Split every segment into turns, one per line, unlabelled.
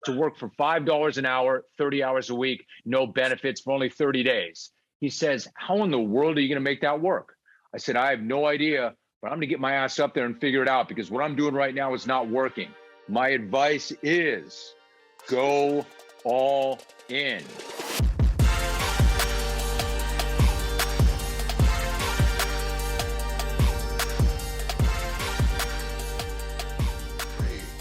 to work for $5 an hour, 30 hours a week, no benefits for only 30 days. He says, how in the world are you going to make that work? I said, I have no idea, but I'm going to get my ass up there and figure it out because what I'm doing right now is not working. My advice is go all in.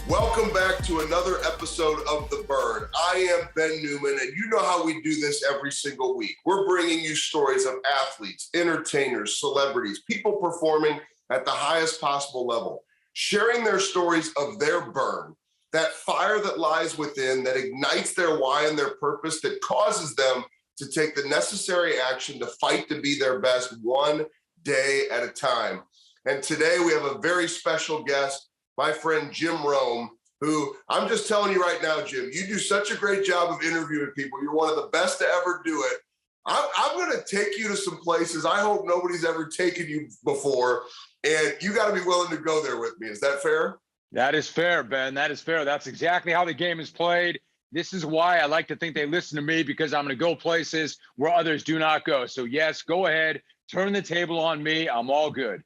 Welcome back to another episode of The Burn. I am Ben Newman, and you know how we do this every single week. We're bringing you stories of athletes, entertainers, celebrities, people performing at the highest possible level, sharing their stories of their burn, that fire that lies within, that ignites their why and their purpose, that causes them to take the necessary action to fight to be their best one day at a time. And today we have a very special guest, my friend Jim Rome, who I'm just telling you right now, Jim, you do such a great job of interviewing people. You're one of the best to ever do it. I'm going to take you to some places I hope nobody's ever taken you before, and you got to be willing to go there with me. Is that fair?
That is fair, Ben. That is fair. That's exactly how the game is played. This is why I like to think they listen to me, because I'm going to go places where others do not go. So yes, go ahead, turn the table on me. I'm all good.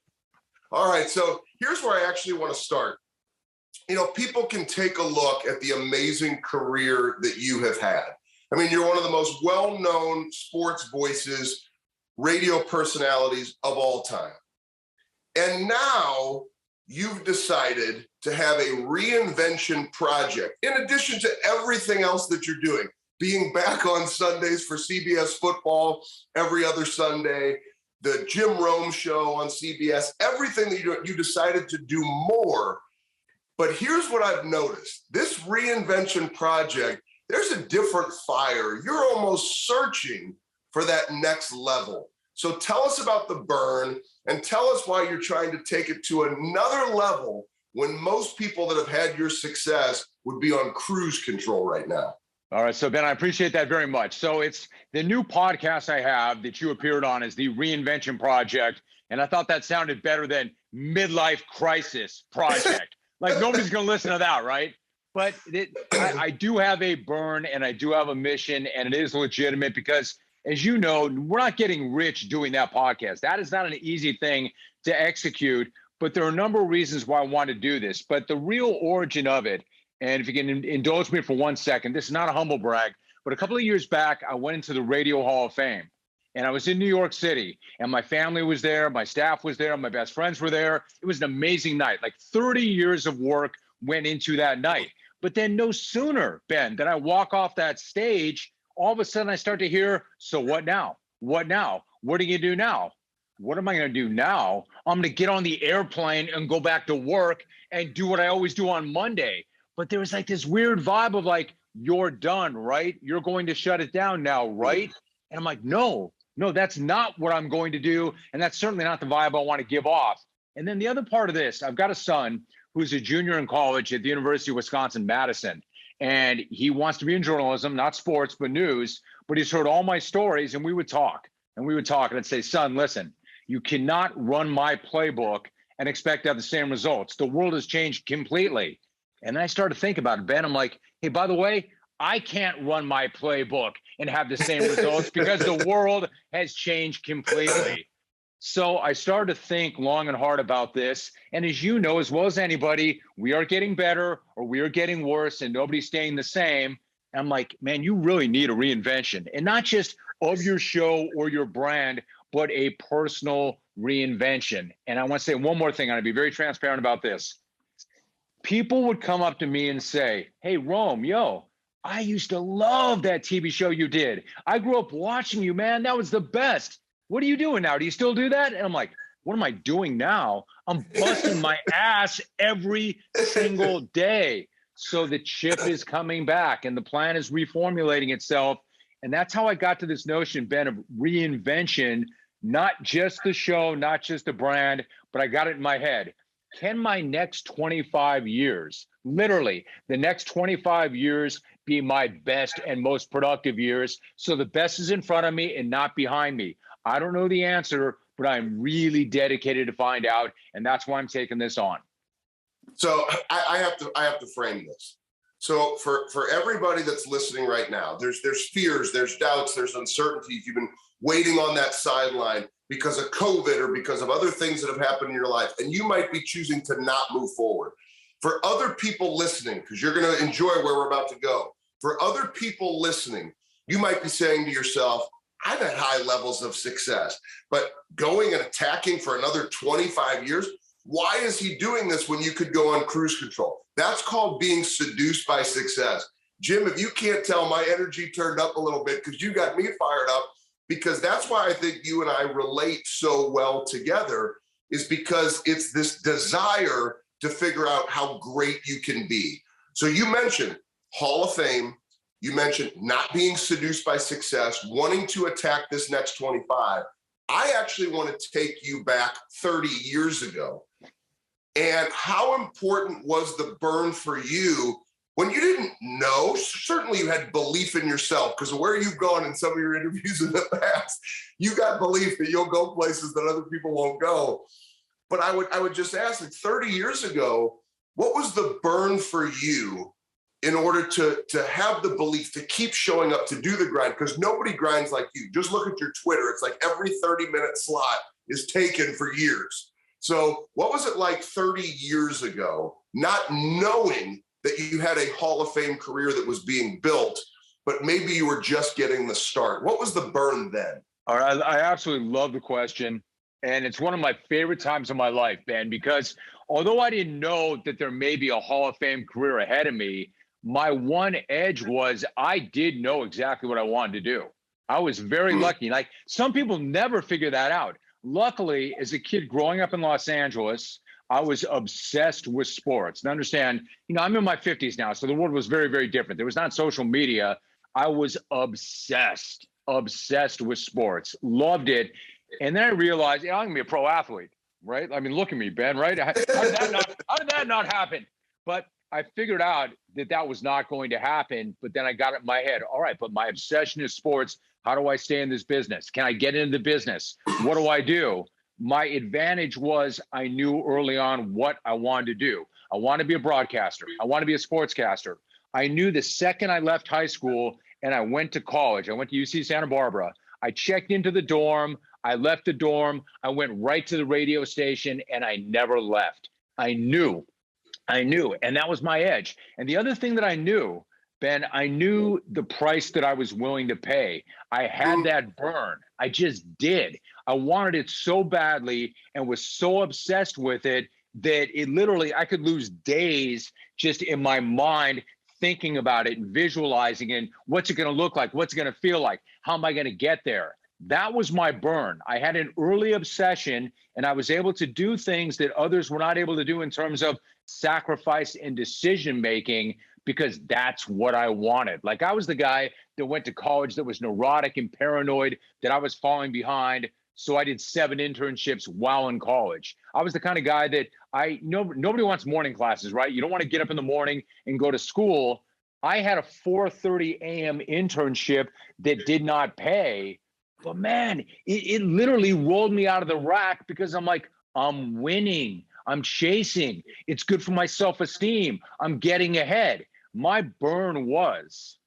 All right. So here's where I actually want to start. You know, people can take a look at the amazing career that you have had. I mean, you're one of the most well-known sports voices, radio personalities of all time. And now you've decided to have a reinvention project, in addition to everything else that you're doing, being back on Sundays for CBS football every other Sunday, the Jim Rome show on CBS, everything that you do, you decided to do more. But here's what I've noticed. This reinvention project, there's a different fire. You're almost searching for that next level. So tell us about the burn and tell us why you're trying to take it to another level when most people that have had your success would be on cruise control right now.
All right. So, Ben, I appreciate that very much. So it's the new podcast I have that you appeared on is the Reinvention Project. And I thought that sounded better than Midlife Crisis Project. Like nobody's going to listen to that, right? But I do have a burn and I do have a mission, and it is legitimate because, as you know, we're not getting rich doing that podcast. That is not an easy thing to execute, but there are a number of reasons why I want to do this. But the real origin of it, and if you can indulge me for 1 second, this is not a humble brag, but a couple of years back, I went into the Radio Hall of Fame. And I was in New York City, and my family was there, my staff was there, my best friends were there. It was an amazing night. Like 30 years of work went into that night. But then no sooner, Ben, than I walk off that stage, all of a sudden I start to hear, so what now? What now? What are you going to do now? What am I going to do now? I'm going to get on the airplane and go back to work and do what I always do on Monday. But there was like this weird vibe of like, you're done, right? You're going to shut it down now, right? And I'm like, no, that's not what I'm going to do. And that's certainly not the vibe I want to give off. And then the other part of this, I've got a son who's a junior in college at the University of Wisconsin-Madison. And he wants to be in journalism, not sports, but news. But he's heard all my stories, and we would talk. And I'd say, son, listen, you cannot run my playbook and expect to have the same results. The world has changed completely. And then I started to think about it, Ben. I'm like, hey, by the way, I can't run my playbook and have the same results because the world has changed completely. So I started to think long and hard about this. And as you know, as well as anybody, we are getting better or we are getting worse and nobody's staying the same. And I'm like, man, you really need a reinvention, and not just of your show or your brand, but a personal reinvention. And I want to say one more thing. I'm going to be very transparent about this. People would come up to me and say, hey, Rome, I used to love that TV show you did. I grew up watching you, man. That was the best. What are you doing now? Do you still do that? And I'm like, what am I doing now? I'm busting my ass every single day. So the chip is coming back and the plan is reformulating itself. And that's how I got to this notion, Ben, of reinvention, not just the show, not just the brand, but I got it in my head. Can my next 25 years, literally the next 25 years, be my best and most productive years? So the best is in front of me and not behind me. I don't know the answer, but I'm really dedicated to find out. And that's why I'm taking this on.
So I have to frame this. So for everybody that's listening right now, there's fears, there's doubts, there's uncertainties. You've been waiting on that sideline because of COVID or because of other things that have happened in your life, and you might be choosing to not move forward. For other people listening, because you're going to enjoy where we're about to go, for other people listening, you might be saying to yourself, I've had high levels of success, but going and attacking for another 25 years, why is he doing this when you could go on cruise control? That's called being seduced by success. Jim, if you can't tell, my energy turned up a little bit because you got me fired up, because that's why I think you and I relate so well together, is because it's this desire to figure out how great you can be. So you mentioned Hall of Fame. You mentioned not being seduced by success, wanting to attack this next 25. I actually want to take you back 30 years ago. And how important was the burn for you when you didn't know? Certainly you had belief in yourself, because of where you've gone in some of your interviews in the past, you got belief that you'll go places that other people won't go. But I would just ask, like 30 years ago, what was the burn for you in order to have the belief to keep showing up, to do the grind? Because nobody grinds like you. Just look at your Twitter. It's like every 30-minute slot is taken for years. So what was it like 30 years ago, not knowing that you had a Hall of Fame career that was being built, but maybe you were just getting the start? What was the burn then?
All right, I absolutely love the question. And it's one of my favorite times of my life, Ben, because although I didn't know that there may be a Hall of Fame career ahead of me, my one edge was I did know exactly what I wanted to do. I was very lucky. Like, some people never figure that out. Luckily, as a kid growing up in Los Angeles, I was obsessed with sports. And understand, I'm in my 50s now, so the world was very, very different. There was not social media. I was obsessed with sports, loved it. And then I realized, I'm gonna be a pro athlete, right? I mean, look at me, Ben, right? How did that not happen? But I figured out that was not going to happen. But then I got it in my head. All right, but my obsession is sports. How do I stay in this business? Can I get into the business? What do I do? My advantage was I knew early on what I wanted to do. I want to be a broadcaster. I want to be a sportscaster. I knew the second I left high school and I went to college, I went to UC Santa Barbara. I checked into the dorm. I left the dorm. I went right to the radio station and I never left. I knew. And that was my edge. And the other thing that I knew, Ben, I knew the price that I was willing to pay. I had that burn. I just did. I wanted it so badly and was so obsessed with it that it literally, I could lose days just in my mind thinking about it and visualizing it. What's it going to look like? What's it going to feel like? How am I going to get there? That was my burn. I had an early obsession, and I was able to do things that others were not able to do in terms of sacrifice and decision making, because that's what I wanted. Like, I was the guy that went to college that was neurotic and paranoid that I was falling behind. So I did 7 internships while in college. I was the kind of guy that nobody wants morning classes, right? You don't want to get up in the morning and go to school. I had a 4:30 a.m. internship that did not pay. But man, it literally rolled me out of the rack, because I'm like, I'm winning. I'm chasing. It's good for my self-esteem. I'm getting ahead. My burn was,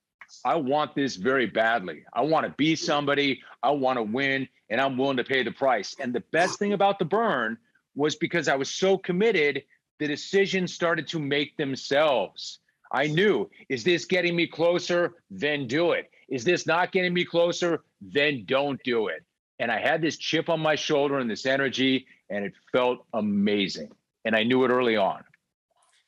I want this very badly. I want to be somebody. I want to win, and I'm willing to pay the price. And the best thing about the burn was, because I was so committed, the decisions started to make themselves. I knew, is this getting me closer? Then do it. Is this not getting me closer? Then don't do it. And I had this chip on my shoulder and this energy, and it felt amazing. And I knew it early on.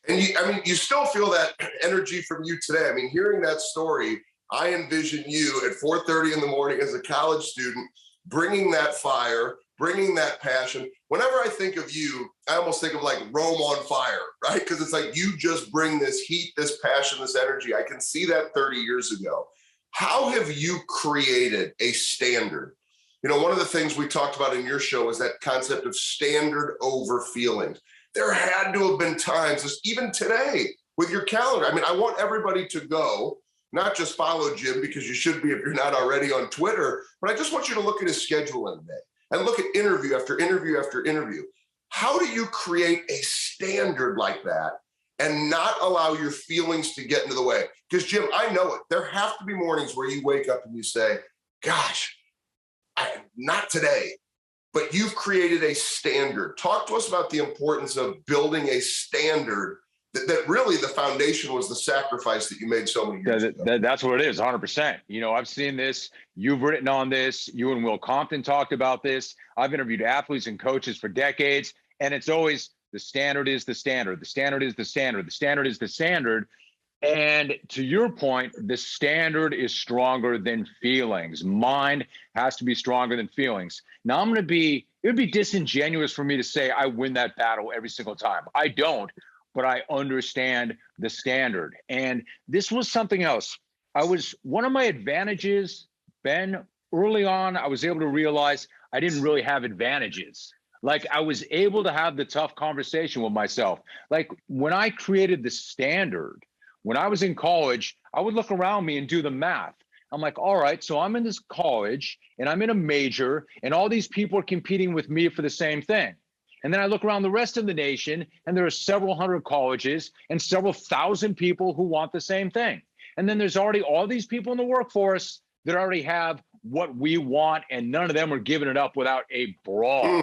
And you still feel that energy from you today. I mean, hearing that story, I envision you at 4:30 in the morning as a college student, bringing that fire, bringing that passion. Whenever I think of you, I almost think of like Rome on fire, right? Because it's like you just bring this heat, this passion, this energy. I can see that 30 years ago. How have you created a standard? One of the things we talked about in your show is that concept of standard over feelings. There had to have been times, even today with your calendar. I mean, I want everybody to go, not just follow Jim, because you should be if you're not already on Twitter, but I just want you to look at his schedule in the day and look at interview after interview after interview. How do you create a standard like that and not allow your feelings to get into the way. Because Jim, I know it. There have to be mornings where you wake up and you say, gosh, not today. But you've created a standard. Talk to us about the importance of building a standard that really the foundation was the sacrifice that you made so many years ago.
That's what it is, 100%. You know, I've seen this. You've written on this. You and Will Compton talked about this. I've interviewed athletes and coaches for decades, and it's always the standard is the standard. The standard is the standard. The standard is the standard. And to your point, the standard is stronger than feelings. Mind has to be stronger than feelings. Now, it would be disingenuous for me to say I win that battle every single time. I don't, but I understand the standard. And this was something else. One of my advantages, Ben, early on, I was able to realize I didn't really have advantages. Like, I was able to have the tough conversation with myself. Like, when I created the standard, when I was in college, I would look around me and do the math. I'm like, all right, so I'm in this college and I'm in a major and all these people are competing with me for the same thing. And then I look around the rest of the nation and there are several hundred colleges and several thousand people who want the same thing. And then there's already all these people in the workforce that already have what we want, and none of them are giving it up without a brawl.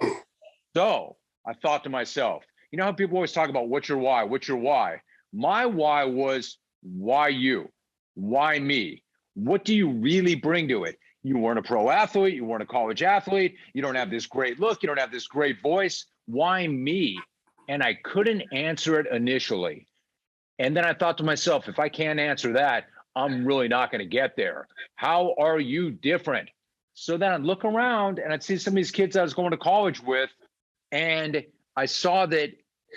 So I thought to myself, you know how people always talk about what's your why? What's your why? My why was, why you? Why me? What do you really bring to it? You weren't a pro athlete. You weren't a college athlete. You don't have this great look. You don't have this great voice. Why me? And I couldn't answer it initially. And then I thought to myself, if I can't answer that, I'm really not going to get there. How are you different? So then I'd look around and I'd see some of these kids I was going to college with, and I saw that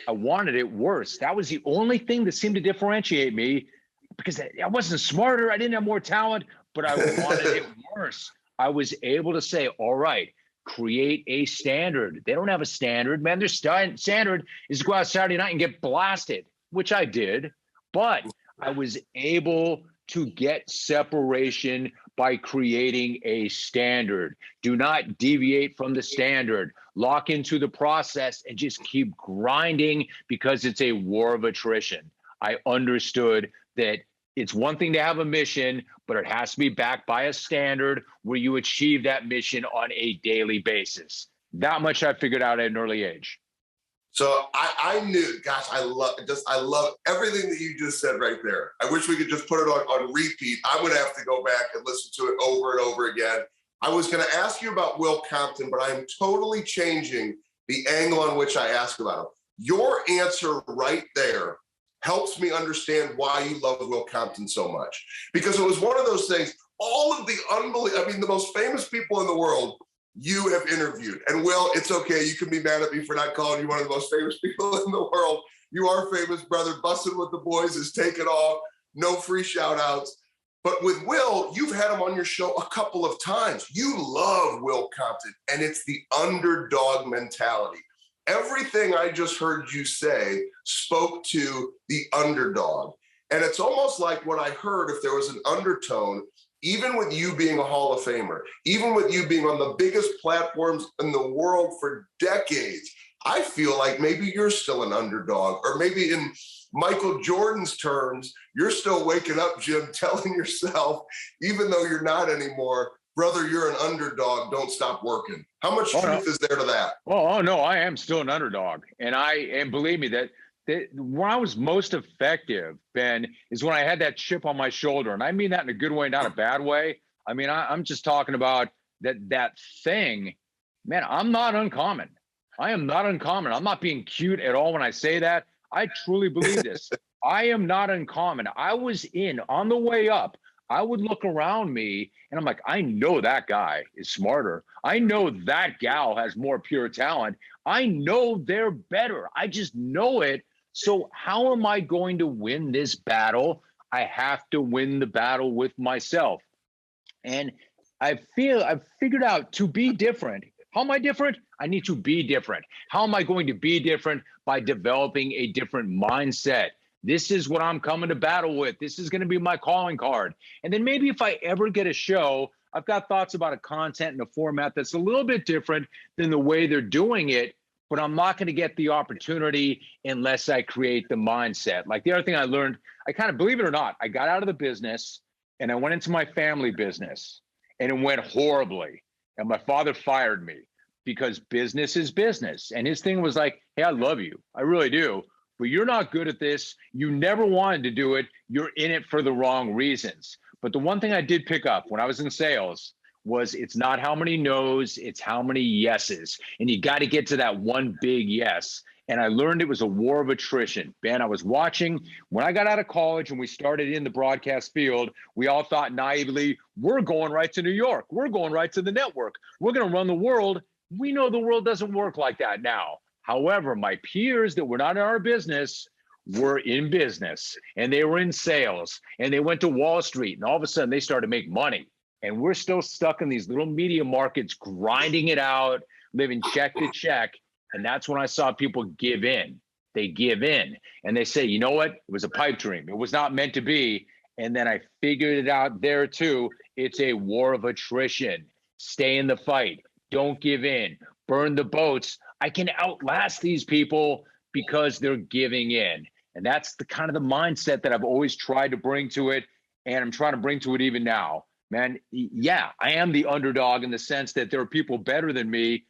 I wanted it worse. That was the only thing that seemed to differentiate me, because I wasn't smarter. I didn't have more talent, but I wanted it worse. I was able to say, all right, create a standard. They don't have a standard, man. Their standard is to go out Saturday night and get blasted, which I did. But I was able to get separation by creating a standard. Do not deviate from the standard. Lock into the process and just keep grinding, because it's a war of attrition. I understood that it's one thing to have a mission, but it has to be backed by a standard where you achieve that mission on a daily basis. That much I figured out at an early age.
So I knew, gosh, I love everything that you just said right there. I wish we could just put it on repeat. I'm going to have to go back and listen to it over and over again. I was going to ask you about Will Compton, but I'm totally changing the angle on which I ask about him. Your answer right there helps me understand why you love Will Compton so much. Because it was one of those things, all of the most famous people in the world you have interviewed. And Will, it's okay. You can be mad at me for not calling you one of the most famous people in the world. You are famous, brother. Bussin' with the Boys is taken off. No free shout outs. But with Will, you've had him on your show a couple of times. You love Will Compton, and it's the underdog mentality. Everything I just heard you say spoke to the underdog. And it's almost like what I heard, if there was an undertone, even with you being a Hall of Famer, even with you being on the biggest platforms in the world for decades, I feel like maybe you're still an underdog, or maybe in Michael Jordan's terms, you're still waking up, Jim, telling yourself, even though you're not anymore, brother, you're an underdog, don't stop working. How much truth is there to that?
Oh, no, I am still an underdog. And believe me, that when I was most effective, Ben, is when I had that chip on my shoulder. And I mean that in a good way, not a bad way. I mean, I'm just talking about that thing. Man, I'm not uncommon. I am not uncommon. I'm not being cute at all when I say that. I truly believe this. I am not uncommon. I was on the way up. I would look around me and I'm like, I know that guy is smarter. I know that gal has more pure talent. I know they're better. I just know it. So how am I going to win this battle? I have to win the battle with myself. And I've figured out to be different. How am I different? I need to be different. How am I going to be different? By developing a different mindset. This is what I'm coming to battle with. This is going to be my calling card. And then maybe if I ever get a show, I've got thoughts about a content and a format that's a little bit different than the way they're doing it. but I'm not going to get the opportunity unless I create the mindset. Like the other thing I learned, I kind of, believe it or not, I got out of the business and I went into my family business and it went horribly. And my father fired me because business is business. And his thing was like, hey, I love you. I really do. But you're not good at this. You never wanted to do it. You're in it for the wrong reasons. But the one thing I did pick up when I was in sales was it's not how many no's, it's how many yeses. And you got to get to that one big yes. And I learned it was a war of attrition. Ben, I was watching when I got out of college and we started in the broadcast field, we all thought naively, we're going right to New York. We're going right to the network. We're going to run the world. We know the world doesn't work like that now. However, my peers that were not in our business were in business and they were in sales and they went to Wall Street and all of a sudden they started to make money. And we're still stuck in these little media markets, grinding it out, living check to check. And that's when I saw people give in. They give in and they say, you know what? It was a pipe dream. It was not meant to be. And then I figured it out there too. It's a war of attrition. Stay in the fight. Don't give in. Burn the boats. I can outlast these people because they're giving in. And that's the kind of the mindset that I've always tried to bring to it. And I'm trying to bring to it even now. Man, yeah, I am the underdog in the sense that there are people better than me,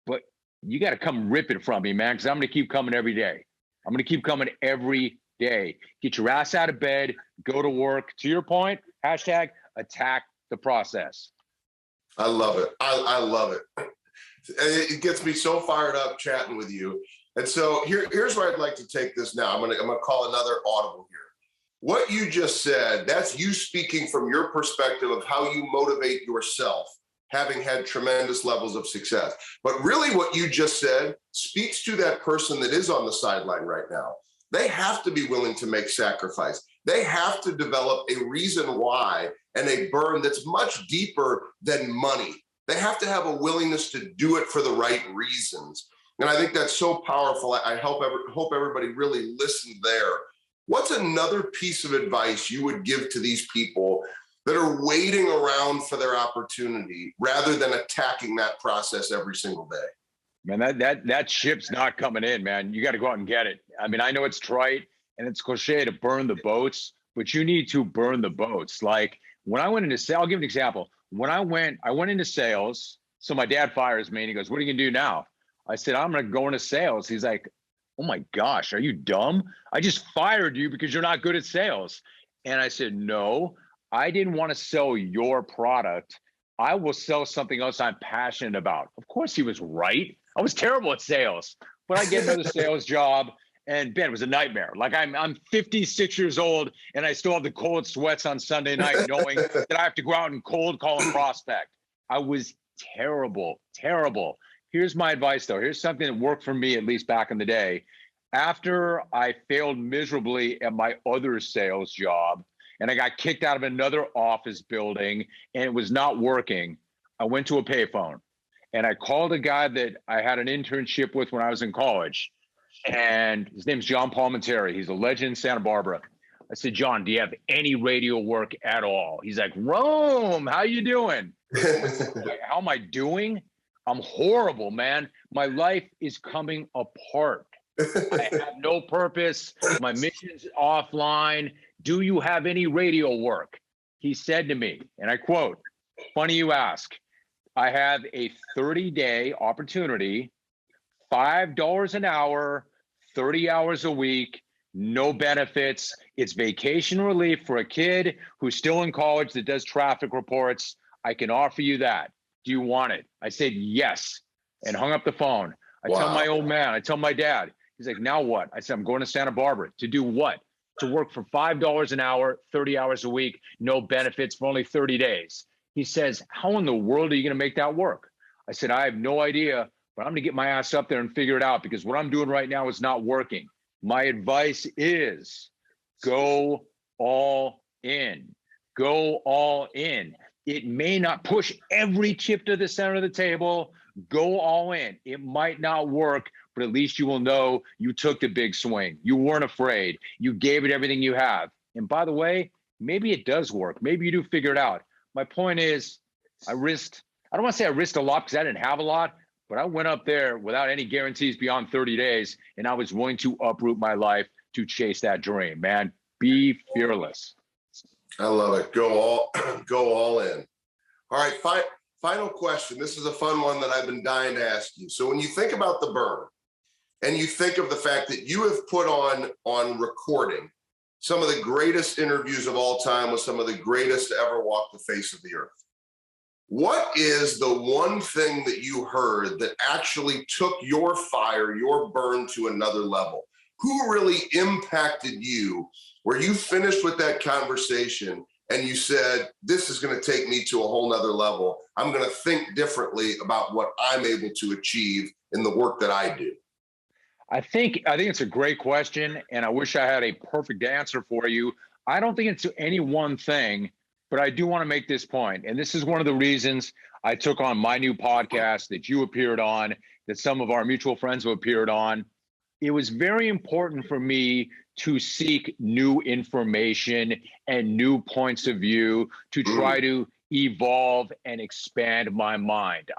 but you got to come rip it from me, man, because I'm going to keep coming every day. I'm going to keep coming every day. Get your ass out of bed, go to work. To your point, hashtag attack the process.
I love it. I love it. It gets me so fired up chatting with you. And so here's where I'd like to take this now. I'm gonna call another audible here. What you just said, that's you speaking from your perspective of how you motivate yourself, having had tremendous levels of success. But really what you just said speaks to that person that is on the sideline right now. They have to be willing to make sacrifice. They have to develop a reason why and a burn that's much deeper than money. They have to have a willingness to do it for the right reasons. And I think that's so powerful. I hope everybody really listened there. What's another piece of advice you would give to these people that are waiting around for their opportunity rather than attacking that process every single day?
Man, that ship's not coming in, man. You got to go out and get it. I mean, I know it's trite and it's cliche to burn the boats, but you need to burn the boats. Like when I went into sales, I'll give an example. When I went into sales, so my dad fires me and he goes, what are you gonna do now? I said, I'm gonna go into sales. He's like, oh my gosh, are you dumb? I just fired you because you're not good at sales. And I said, no, I didn't want to sell your product. I will sell something else I'm passionate about. Of course he was right. I was terrible at sales, but I get another sales job. And Ben, it was a nightmare. Like I'm 56 years old and I still have the cold sweats on Sunday night, knowing that I have to go out and cold call and prospect. I was terrible. Here's my advice though. Here's something that worked for me, at least back in the day. After I failed miserably at my other sales job and I got kicked out of another office building and it was not working, I went to a payphone and I called a guy that I had an internship with when I was in college. And his name's John Palmentary. He's a legend in Santa Barbara. I said, John, do you have any radio work at all? He's like, Rome, how you doing? How am I doing? I'm horrible, man. My life is coming apart. I have no purpose. My mission's offline. Do you have any radio work? He said to me, and I quote, funny you ask, I have a 30-day opportunity, $5 an hour, 30 hours a week, no benefits. It's vacation relief for a kid who's still in college that does traffic reports. I can offer you that. Do you want it? I said, yes, and hung up the phone. I tell my old man, I tell my dad, he's like, now what? I said, I'm going to Santa Barbara. To do what? To work for $5 an hour, 30 hours a week, no benefits for only 30 days. He says, how in the world are you going to make that work? I said, I have no idea, but I'm going to get my ass up there and figure it out because what I'm doing right now is not working. My advice is go all in. Go all in. It may not push every chip to the center of the table. Go all in. It might not work, but at least you will know you took the big swing. You weren't afraid. You gave it everything you have. And by the way, maybe it does work. Maybe you do figure it out. My point is, I don't want to say I risked a lot because I didn't have a lot, but I went up there without any guarantees beyond 30 days, and I was willing to uproot my life to chase that dream, man. Be fearless.
I love it. Go all in. All right, final question. This is a fun one that I've been dying to ask you. So when you think about the burn and you think of the fact that you have put on recording some of the greatest interviews of all time with some of the greatest to ever walk the face of the earth, what is the one thing that you heard that actually took your fire, your burn to another level? Who really impacted you where you finished with that conversation and you said, this is going to take me to a whole nother level. I'm going to think differently about what I'm able to achieve in the work that I do?
I think it's a great question, and I wish I had a perfect answer for you. I don't think it's any one thing, but I do want to make this point, and this is one of the reasons I took on my new podcast that you appeared on, that some of our mutual friends have appeared on. It was very important for me to seek new information and new points of view to try to evolve and expand my mind.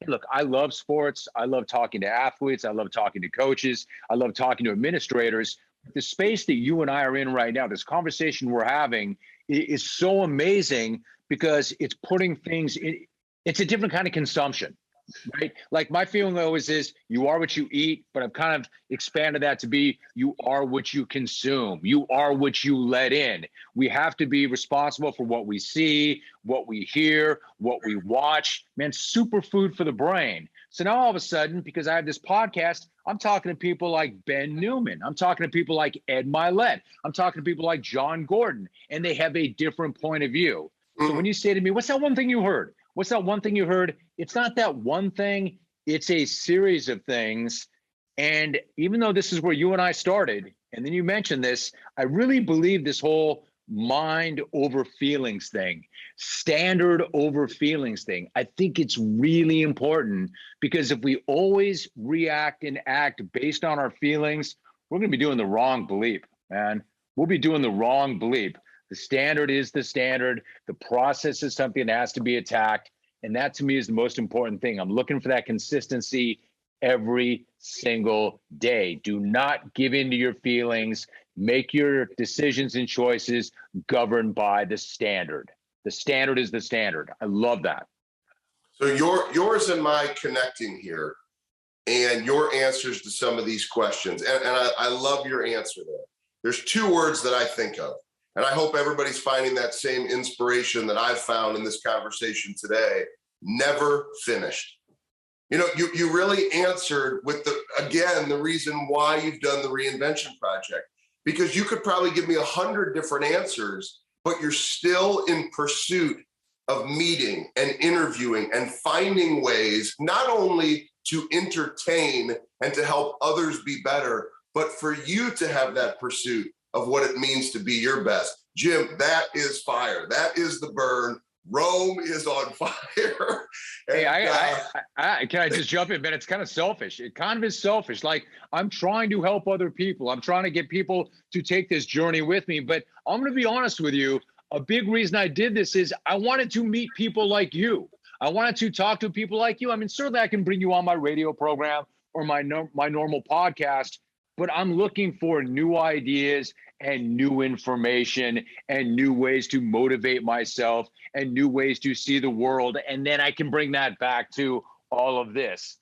Look, I love sports. I love talking to athletes. I love talking to coaches. I love talking to administrators. The space that you and I are in right now, this conversation we're having is so amazing because it's putting things in, it's a different kind of consumption. Right? Like my feeling always is you are what you eat, but I've kind of expanded that to be you are what you consume. You are what you let in. We have to be responsible for what we see, what we hear, what we watch. Man, superfood for the brain. So now all of a sudden, because I have this podcast, I'm talking to people like Ben Newman. I'm talking to people like Ed Milet. I'm talking to people like John Gordon, and they have a different point of view. So when you say to me, what's that one thing you heard? What's that one thing you heard? It's not that one thing. It's a series of things. And even though this is where you and I started, and then you mentioned this, I really believe this whole mind over feelings thing, standard over feelings thing. I think it's really important because if we always react and act based on our feelings, we're going to be doing the wrong bleep, man. We'll be doing the wrong bleep. The standard is the standard. The process is something that has to be attacked. And that to me is the most important thing. I'm looking for that consistency every single day. Do not give in to your feelings. Make your decisions and choices governed by the standard. The standard is the standard. I love that.
So yours and my connecting here and your answers to some of these questions. And I love your answer there. There's two words that I think of. And I hope everybody's finding that same inspiration that I've found in this conversation today. Never finished. You know, you really answered with the reason why you've done the Reinvention Project, because you could probably give me 100 different answers, but you're still in pursuit of meeting and interviewing and finding ways not only to entertain and to help others be better, but for you to have that pursuit of what it means to be your best. Jim, that is fire. That is the burn. Rome is on fire. And,
hey, can I just jump in, man? It's kind of selfish. It kind of is selfish. Like I'm trying to help other people. I'm trying to get people to take this journey with me. But I'm going to be honest with you. A big reason I did this is I wanted to meet people like you. I wanted to talk to people like you. I mean, certainly I can bring you on my radio program or my normal podcast, but I'm looking for new ideas and new information and new ways to motivate myself and new ways to see the world. And then I can bring that back to all of this.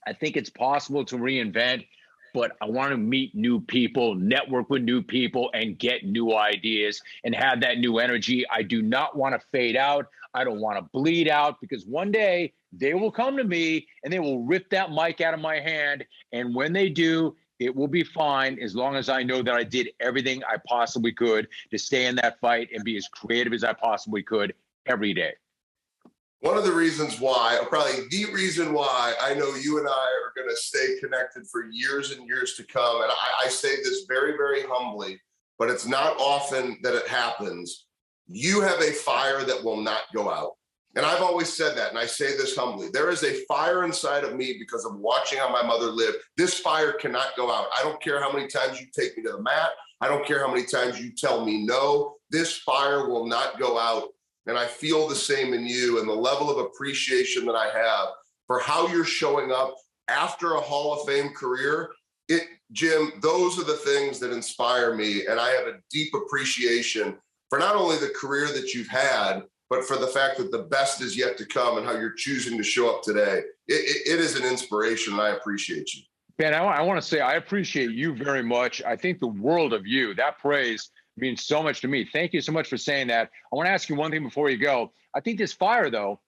I think it's possible to reinvent, but I want to meet new people, network with new people, and get new ideas and have that new energy. I do not want to fade out. I don't want to bleed out because one day they will come to me and they will rip that mic out of my hand. And when they do, it will be fine as long as I know that I did everything I possibly could to stay in that fight and be as creative as I possibly could every day.
One of the reasons why, or probably the reason why I know you and I are going to stay connected for years and years to come, and I say this very, very humbly, but it's not often that it happens. You have a fire that will not go out. And I've always said that, and I say this humbly. There is a fire inside of me because of watching how my mother lived. This fire cannot go out. I don't care how many times you take me to the mat. I don't care how many times you tell me no. This fire will not go out. And I feel the same in you, and the level of appreciation that I have for how you're showing up after a Hall of Fame career. Jim, those are the things that inspire me. And I have a deep appreciation for not only the career that you've had, but for the fact that the best is yet to come and how you're choosing to show up today. It is an inspiration, and I appreciate you.
Ben, I want to say I appreciate you very much. I think the world of you. That praise means so much to me. Thank you so much for saying that. I want to ask you one thing before you go. I think this fire, though,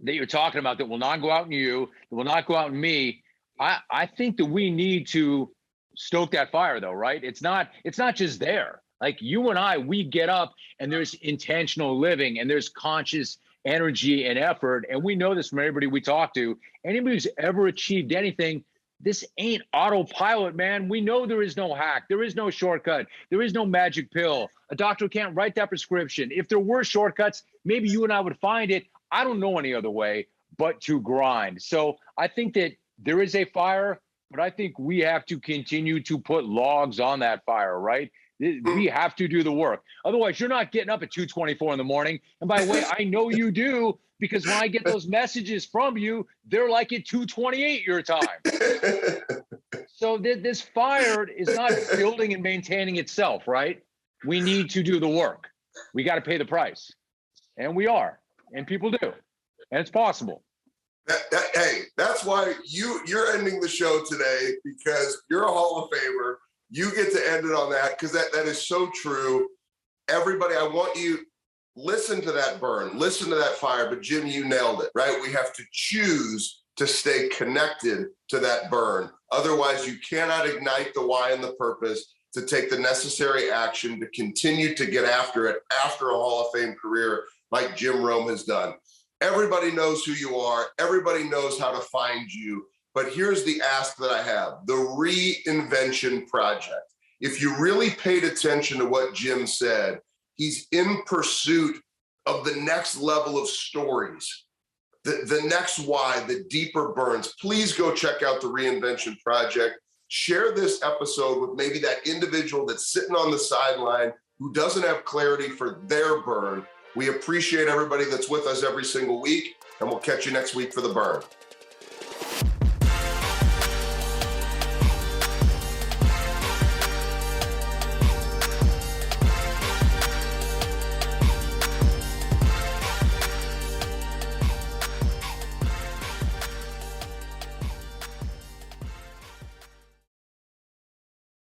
that you're talking about that will not go out in you, that will not go out in me, I think that we need to stoke that fire, though, right? It's not just there. Like you and I, we get up and there's intentional living and there's conscious energy and effort. And we know this from everybody we talk to. Anybody who's ever achieved anything, this ain't autopilot, man. We know there is no hack. There is no shortcut. There is no magic pill. A doctor can't write that prescription. If there were shortcuts, maybe you and I would find it. I don't know any other way but to grind. So I think that there is a fire, but I think we have to continue to put logs on that fire, right? We have to do the work. Otherwise, you're not getting up at 2:24 in the morning. And by the way, I know you do, because when I get those messages from you, they're like at 2:28 your time. So this fire is not building and maintaining itself, right? We need to do the work. We got to pay the price. And we are. And people do. And it's possible.
Hey, that's why you're ending the show today, because you're a Hall of Famer. You get to end it on that, because that is so true. Everybody, I want you, listen to that burn, listen to that fire. But Jim, you nailed it, right? We have to choose to stay connected to that burn. Otherwise, you cannot ignite the why and the purpose to take the necessary action to continue to get after it after a Hall of Fame career like Jim Rome has done. Everybody knows who you are. Everybody knows how to find you. But here's the ask that I have, the Reinvention Project. If you really paid attention to what Jim said, he's in pursuit of the next level of stories, the next why, the deeper burns. Please go check out the Reinvention Project. Share this episode with maybe that individual that's sitting on the sideline who doesn't have clarity for their burn. We appreciate everybody that's with us every single week, and we'll catch you next week for the burn.